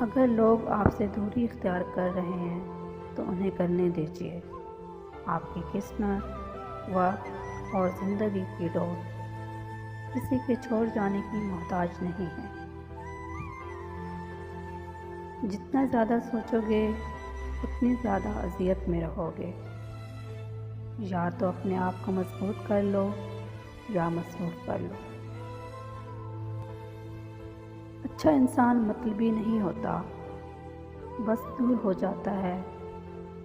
اگر لوگ آپ سے دوری اختیار کر رہے ہیں تو انہیں کرنے دیجیے۔ آپ کی قسمت، وقت اور زندگی کی ڈور کسی کے چھوڑ جانے کی محتاج نہیں ہے۔ جتنا زیادہ سوچو گے اتنی زیادہ اذیت میں رہو گے۔ یا تو اپنے آپ کو مضبوط کر لو یا مصروف کر لو۔ اچھا انسان مطلبی نہیں ہوتا، بس دور ہو جاتا ہے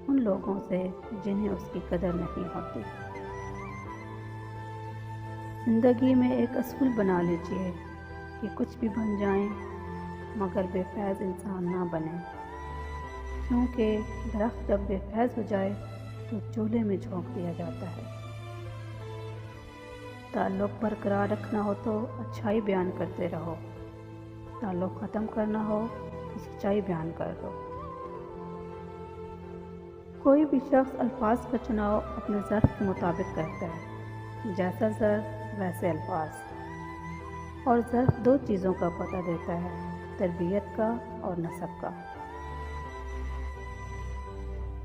ان لوگوں سے جنہیں اس کی قدر نہیں ہوتی۔ زندگی میں ایک اصول بنا لیجئے کہ کچھ بھی بن جائیں مگر بے فیض انسان نہ بنیں، کیونکہ درخت جب بے فیض ہو جائے تو چولہے میں جھونک دیا جاتا ہے۔ تعلق برقرار رکھنا ہو تو اچھائی بیان کرتے رہو، تعلق ختم کرنا ہو تو سچائی بیان کر دو۔ کوئی بھی شخص الفاظ کا چناؤ اپنے ظرف کے مطابق کرتا ہے، جیسا ظرف ویسے الفاظ۔ اور ظرف دو چیزوں کا پتہ دیتا ہے، تربیت کا اور نسب کا۔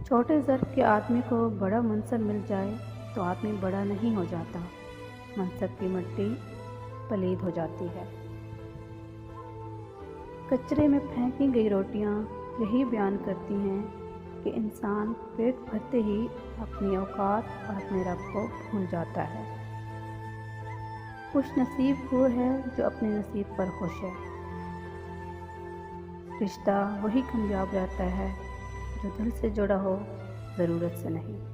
چھوٹے ظرف کے آدمی کو بڑا منصب مل جائے تو آدمی بڑا نہیں ہو جاتا، منصب کی مٹی پلید ہو جاتی ہے۔ کچرے میں پھینکی گئی روٹیاں یہی بیان کرتی ہیں کہ انسان پیٹ بھرتے ہی اپنی اوقات اور اپنے رب کو بھول جاتا ہے۔ خوش نصیب وہ ہے جو اپنے نصیب پر خوش ہے۔ رشتہ وہی کامیاب رہتا ہے جو دل سے جڑا ہو، ضرورت سے نہیں۔